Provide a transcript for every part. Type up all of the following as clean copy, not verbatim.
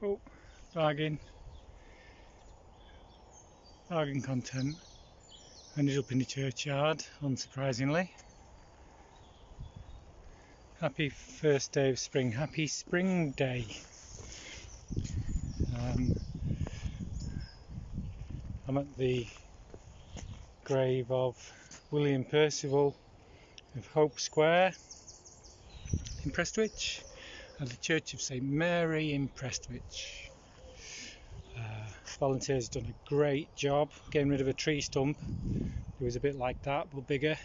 Oh, bargain content. Ended up in the churchyard, unsurprisingly. Happy first day of spring, happy spring day. I'm at the grave of William Percival of Hope Square in Prestwich, at the Church of St Mary in Prestwich. Volunteers done a great job getting rid of a tree stump. It was a bit like that but bigger,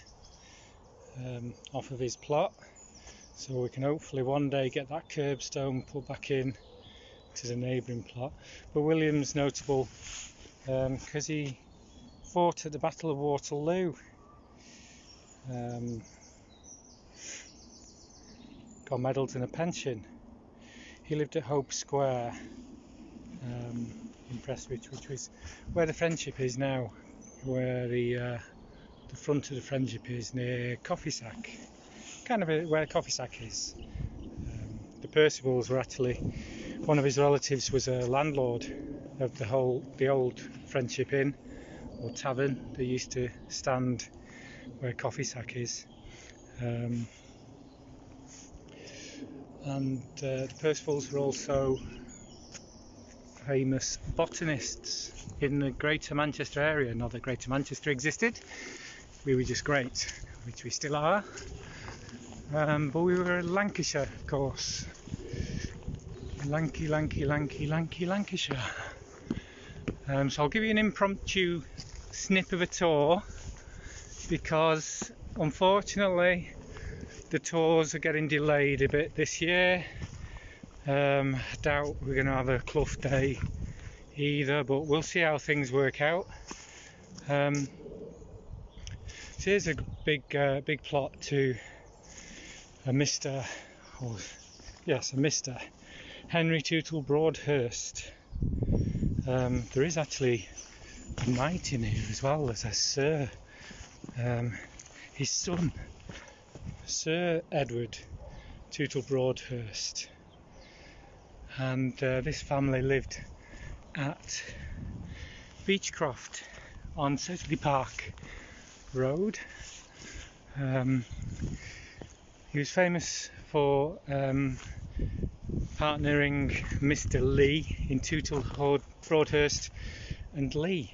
off of his plot, so we can hopefully one day get that curbstone put back in to the neighbouring plot. But William's notable because he fought at the Battle of Waterloo. Got medals and a pension. He lived at Hope Square in Prestwich, which was where the Friendship is now, where the front of the Friendship is near Coffee Sack, kind of where Coffee Sack is. The Percivals were actually, one of his relatives was a landlord of the old Friendship Inn or tavern. They used to stand where Coffee Sack is. And the Percivals were also famous botanists in the Greater Manchester area. Not that Greater Manchester existed, we were just great, which we still are. But we were in Lancashire, of course. Lancashire. So I'll give you an impromptu snip of a tour, because unfortunately the tours are getting delayed a bit this year. I doubt we're going to have a Clough Day either, but we'll see how things work out. So here's a big plot to a Mr. Henry Tootle Broadhurst. There is actually a knight in here as well as a Sir. His son, Sir Edward Tootle Broadhurst. And this family lived at Beechcroft on Sedgley Park Road. He was famous for partnering Mr. Lee in Tootle Broadhurst and Lee,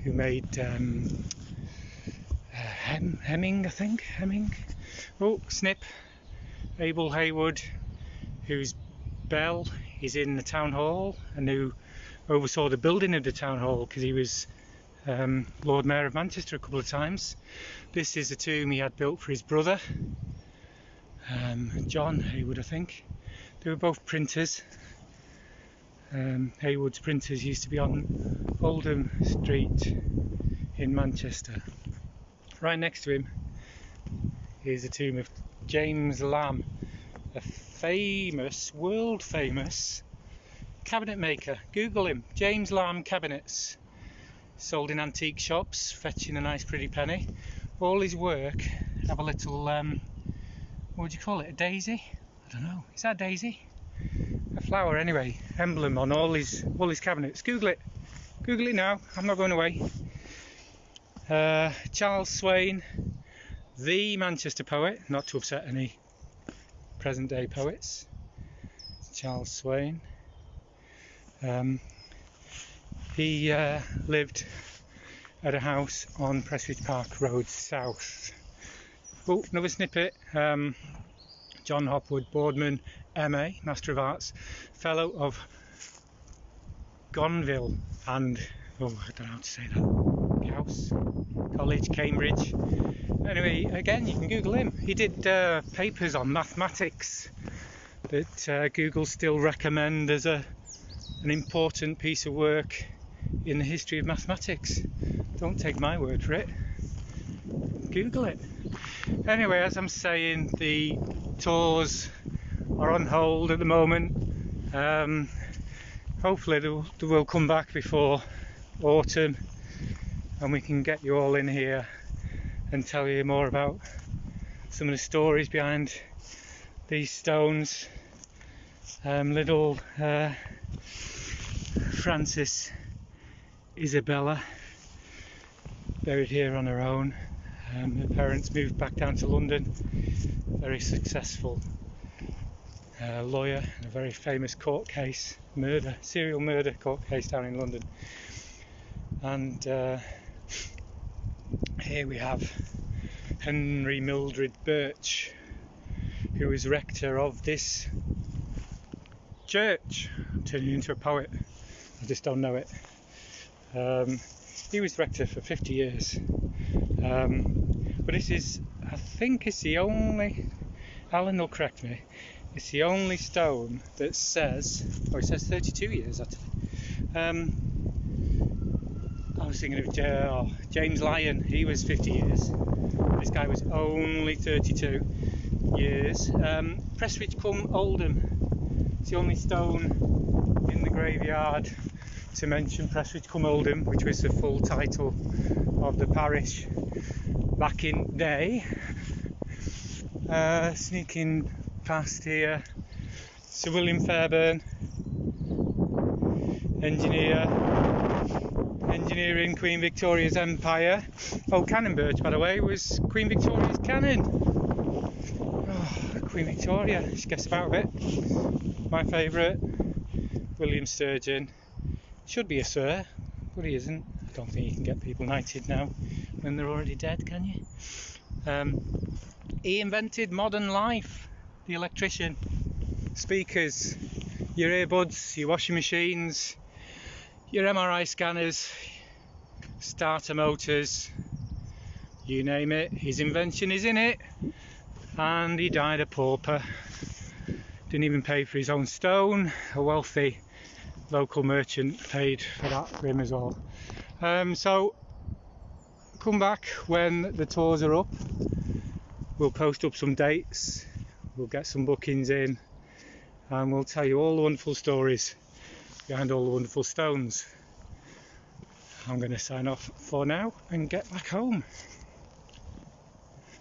who made Hemming. Oh, snip. Abel Haywood, whose bell is in the town hall and who oversaw the building of the town hall because he was Lord Mayor of Manchester a couple of times. This is a tomb he had built for his brother, John Haywood, I think. They were both printers. Haywood's printers used to be on Oldham Street in Manchester. Right next to him is a tomb of James Lamb, a world famous cabinet maker. Google him, James Lamb cabinets, sold in antique shops, fetching a nice pretty penny. All his work have a little, what would you call it, a daisy? I don't know, is that a daisy? A flower anyway, emblem on all his cabinets. Google it now, I'm not going away. Charles Swain, the Manchester poet, not to upset any present day poets. Charles Swain. He lived at a house on Prestwich Park Road South. Oh, another snippet. John Hopwood, boardman, MA, Master of Arts, Fellow of Gonville and, I don't know how to say that, House College, Cambridge. Anyway, again, you can Google him. He did papers on mathematics that Google still recommend as an important piece of work in the history of mathematics. Don't take my word for it. Google it. Anyway, as I'm saying, the tours are on hold at the moment. Hopefully they will come back before autumn and we can get you all in here and tell you more about some of the stories behind these stones. Little Frances Isabella, buried here on her own. Her parents moved back down to London. Very successful lawyer in a very famous court case, serial murder court case down in London. And here we have Henry Mildred Birch, who was rector of this church. I'm turning into a poet, I just don't know it. He was rector for 50 years. But this is, I think it's the only, Alan will correct me, it's the only stone that says, it says 32 years actually. I was thinking of James Lyon, he was 50 years. This guy was only 32 years. Prestwich cum Oldham, it's the only stone in the graveyard to mention Prestwich cum Oldham, which was the full title of the parish back in day. Sneaking past here, Sir William Fairbairn, engineering Queen Victoria's empire. Cannon Birch, by the way, was Queen Victoria's cannon. Queen Victoria, she gets about a bit. My favourite, William Sturgeon, should be a sir, but he isn't. I don't think you can get people knighted now when they're already dead, can you? He invented modern life, the electrician, speakers, your earbuds, your washing machines, your MRI scanners, starter motors, you name it, his invention is in it. And he died a pauper, didn't even pay for his own stone. A wealthy local merchant paid for that for him as well. So come back when the tours are up. We'll post up some dates, we'll get some bookings in, and we'll tell you all the wonderful stories behind all the wonderful stones. I'm going to sign off for now and get back home.